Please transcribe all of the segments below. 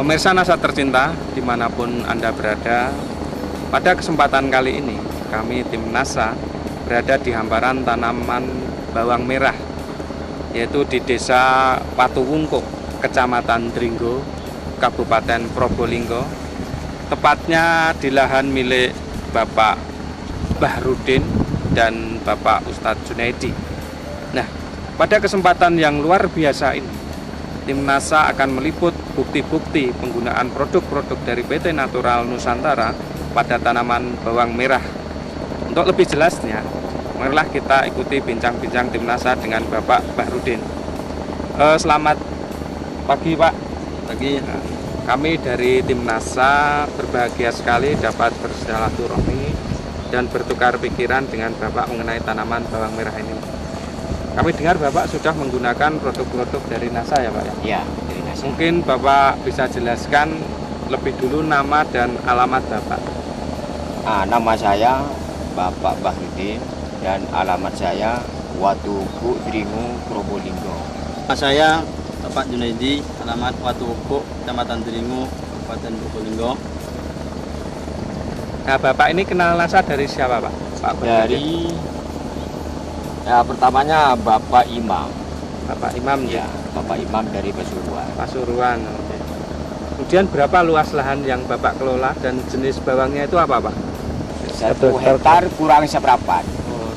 Pemirsa NASA tercinta, dimanapun Anda berada, pada kesempatan kali ini kami tim NASA berada di hamparan tanaman bawang merah, yaitu di Desa Watuwungkuk, Kecamatan Dringgo, Kabupaten Probolinggo, tepatnya di lahan milik Bapak Bahrudin dan Bapak Ustadz Junaidi. Nah, pada kesempatan yang luar biasa ini, tim NASA akan meliput bukti-bukti penggunaan produk-produk dari PT Natural Nusantara pada tanaman bawang merah. Untuk lebih jelasnya, marilah kita ikuti bincang-bincang tim NASA dengan Bapak Bahrudin. Selamat pagi, Pak. Pagi. Kami dari tim NASA berbahagia sekali dapat bersilaturahmi dan bertukar pikiran dengan Bapak mengenai tanaman bawang merah ini. Kami dengar Bapak sudah menggunakan produk-produk dari NASA ya, Pak? Ya, dari NASA. Mungkin Bapak bisa jelaskan lebih dulu nama dan alamat Bapak. Nama saya Bapak Bahrudin dan alamat saya Watuwungkuk, Dringgo, Probolinggo. Nama saya Bapak Junaidi, alamat Watuwungkuk, Kecamatan Dringgo, Kabupaten Probolinggo. Nah, Bapak ini kenal NASA dari siapa, Pak? Pak Dari pertamanya Bapak Imam. Bapak Imam Ya, Bapak Imam dari Pasuruan. Pasuruan. Oke. Kemudian berapa luas lahan yang Bapak kelola dan jenis bawangnya itu apa, Pak? 1 hektar kurang seperempat. Oh,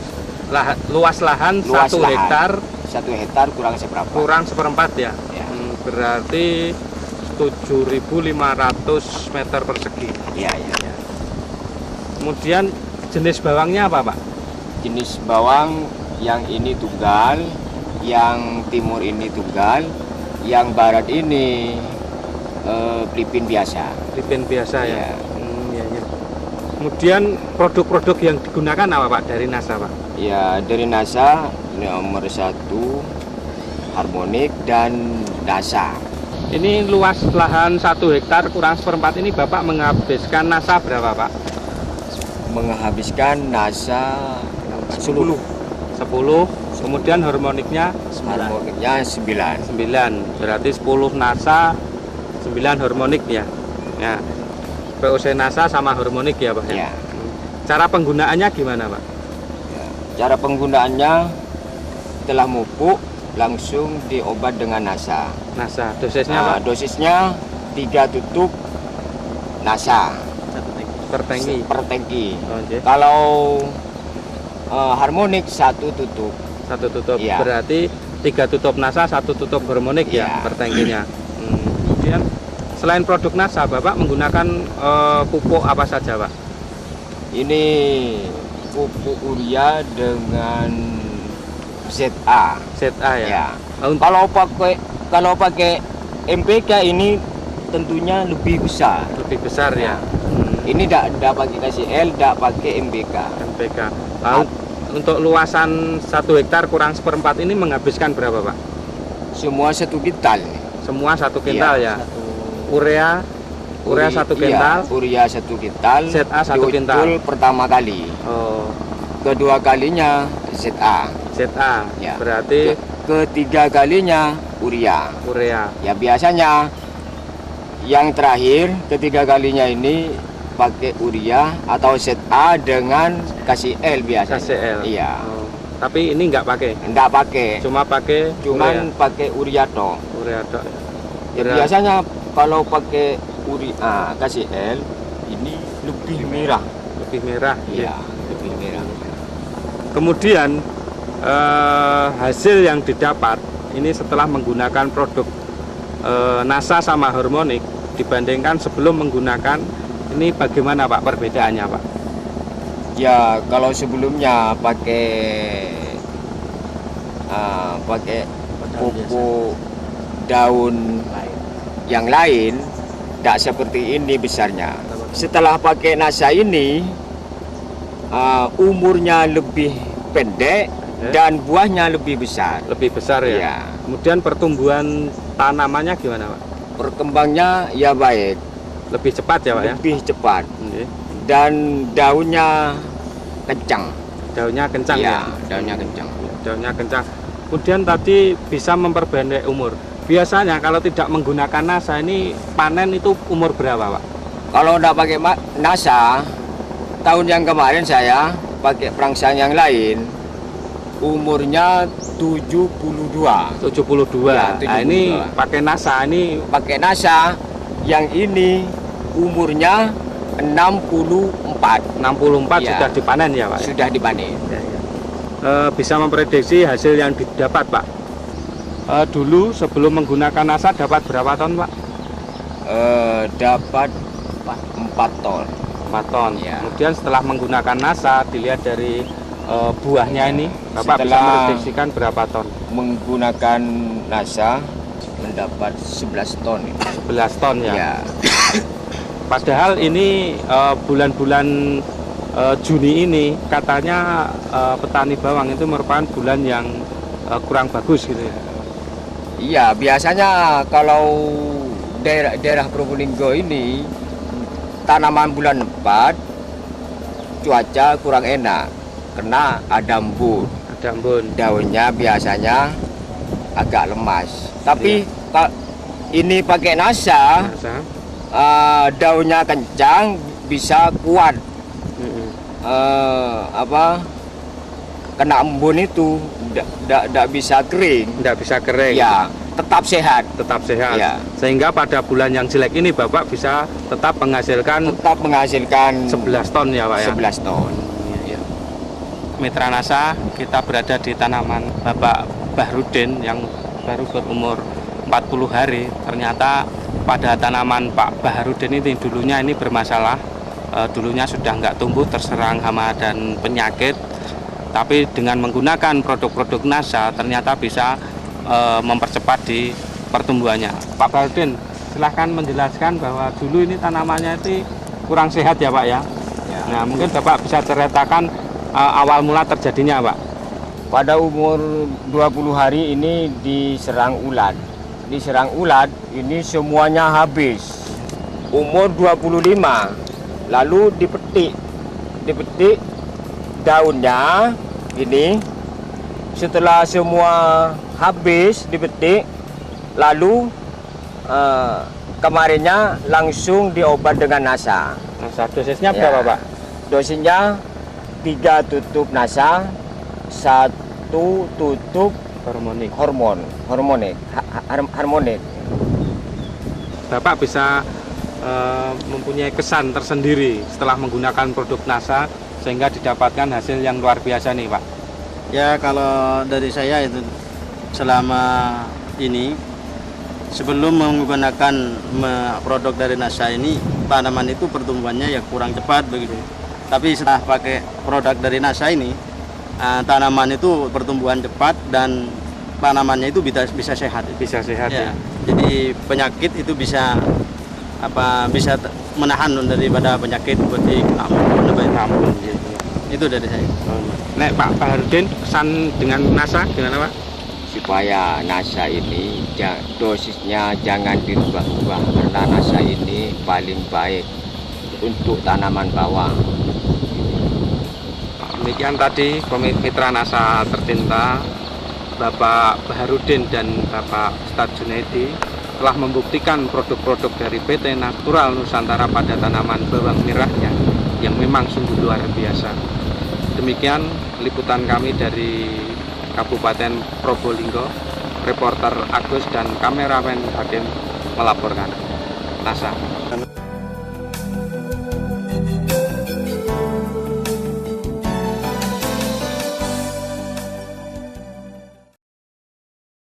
luas lahan Luas 1 lahan. hektar 1 hektar kurang seperempat. kurang seperempat ya. Ya. Berarti 7.500 meter persegi. Iya, iya. Kemudian jenis bawangnya apa, Pak? Jenis bawang yang ini tunggal, yang timur ini tunggal, yang barat ini Filipin biasa. Filipin biasa ya. Ya. Iya, iya. Kemudian produk-produk yang digunakan apa, Pak, dari NASA, Pak? Ya, dari NASA nomor 1 Harmonic dan NASA. Ini luas lahan 1 hektar kurang seperempat ini Bapak menghabiskan NASA berapa, Pak? Menghabiskan NASA 10. 10. Kemudian harmoniknya Harmonicnya 9. 9. Berarti 10 NASA, 9 harmonik ya. Ya. POC NASA sama harmonik ya, Pak? Ya. Cara penggunaannya gimana, Pak? Ya. Cara penggunaannya setelah mupuk langsung diobat dengan NASA. NASA. Dosisnya, Pak? Dosisnya 3 tutup NASA Per tangki. per tangki. Oh, okay. Kalau harmonik 1 tutup. 1 tutup. Iya. Berarti 3 tutup NASA, 1 tutup harmonik ya Iya. per tangkinya. Kemudian selain produk NASA, Bapak menggunakan pupuk apa saja, Pak? Ini pupuk urea dengan ZA. ZA ya. Ya. Untuk Kalau pakai MPK ini tentunya lebih besar. lebih besar ya. Ini tidak pakai KCL, tidak pakai MPK. MPK. Lalu untuk luasan 1 hektar kurang seperempat ini menghabiskan berapa, Pak? Semua 1 kintal. Semua 1 kintal Iya, ya. Urea 1 kintal. Iya, urea 1 kintal. ZA 1 kintal. Diucul pertama kali. Oh, Kedua kalinya ZA. ZA. Ya. Berarti Ketiga kalinya urea. urea. Ya biasanya yang terakhir ketiga kalinya ini pakai urea atau ZA dengan KCL biasanya. KCL. Iya. Oh, tapi ini nggak pakai. Enggak pakai. Cuma pakai Cuman pakai urea toh. urea tok. Ya, biasanya kalau pakai urea KCL ini lebih merah. Lebih merah. Iya, lebih merah. Kemudian hasil yang didapat ini setelah menggunakan produk NASA sama harmonik dibandingkan sebelum menggunakan ini bagaimana, Pak, perbedaannya, Pak? Ya kalau sebelumnya pakai pupuk daun yang lain tidak seperti ini besarnya. Setelah pakai NASA ini umurnya lebih pendek dan buahnya lebih besar. Lebih besar ya? Iya. Kemudian pertumbuhan tanamannya gimana, Pak? Perkembangnya ya baik, Lebih cepat ya, Pak ya? lebih cepat Oke. dan daunnya kencang. Daunnya kencang ya? Daunnya kencang. Daunnya kencang. Kemudian tadi bisa memperpendek umur. Biasanya kalau tidak menggunakan NASA ini panen itu umur berapa, Pak? Kalau udah pakai NASA, tahun yang kemarin saya pakai perangsang yang lain, umurnya 72. 72. Ya, Nah, ini 72. pakai NASA ini Pakai NASA, yang ini umurnya 64. 64 Ya. sudah dipanen ya, Pak? Ya? Sudah dipanen. Bisa memprediksi hasil yang didapat, Pak? Dulu sebelum menggunakan NASA dapat berapa ton, Pak? Dapat 4 ton. 4 ton. Ya. Kemudian setelah menggunakan NASA, dilihat dari buahnya ini, Bapak bisa Setelah- memprediksikan berapa ton? Menggunakan NASA mendapat 11 ton. 11 ton ya. Ya. Padahal ini bulan-bulan Juni ini katanya petani bawang itu merupakan bulan yang kurang bagus gitu ya. Iya, biasanya kalau daerah Probolinggo ini tanaman bulan 4 cuaca kurang enak karena ada embun. Ada embun. Daunnya biasanya agak lemas. Tapi ini pakai NASA, NASA. daunnya kencang, bisa kuat. Kena embun itu tidak bisa kering. Tidak bisa kering. Ya, tetap sehat. Tetap sehat. Ya. Sehingga pada bulan yang jelek ini Bapak bisa tetap menghasilkan Tetap menghasilkan 11 ton ya, Pak ya. 11 ton. Mitra NASA, kita berada di tanaman Bapak Bahrudin yang baru berumur 40 hari. Ternyata pada tanaman Pak Bahrudin ini dulunya ini bermasalah. Dulunya sudah nggak tumbuh, terserang hama dan penyakit. Tapi dengan menggunakan produk-produk NASA ternyata bisa mempercepat di pertumbuhannya. Pak Bahrudin, silahkan menjelaskan bahwa dulu ini tanamannya itu kurang sehat ya, Pak ya. Nah, mungkin Bapak bisa ceritakan awal mula terjadinya, Pak. Pada umur 20 hari ini diserang ulat. Diserang ulat ini semuanya habis. Umur 25 lalu dipetik. Dipetik daunnya ini, setelah semua habis dipetik, lalu kemarinnya langsung diobat dengan NASA. NASA dosisnya Ya. berapa, Pak? Dosisnya 3 tutup NASA, 1 tutup Hormonik. harmonik. Bapak bisa mempunyai kesan tersendiri setelah menggunakan produk NASA sehingga didapatkan hasil yang luar biasa nih, Pak. Ya, kalau dari saya itu selama ini sebelum menggunakan produk dari NASA ini, tanaman itu pertumbuhannya ya kurang cepat begitu. Tapi setelah pakai produk dari NASA ini, tanaman itu pertumbuhan cepat dan tanamannya itu bisa sehat. Bisa sehat ya. Jadi penyakit itu bisa menahan daripada penyakit seperti Namun gitu. itu dari saya. Nek Pak Bahrudin, kesan dengan NASA gimana, Pak? Supaya NASA ini dosisnya jangan dirubah-rubah, karena NASA ini paling baik untuk tanaman bawang. Demikian tadi mitra NASA tercinta Bapak Bahrudin dan Bapak Ustadz Junaidi telah membuktikan produk-produk dari PT Natural Nusantara pada tanaman bawang merahnya yang memang sungguh luar biasa. Demikian liputan kami dari Kabupaten Probolinggo. Reporter Agus dan kameramen Hakim melaporkan. NASA.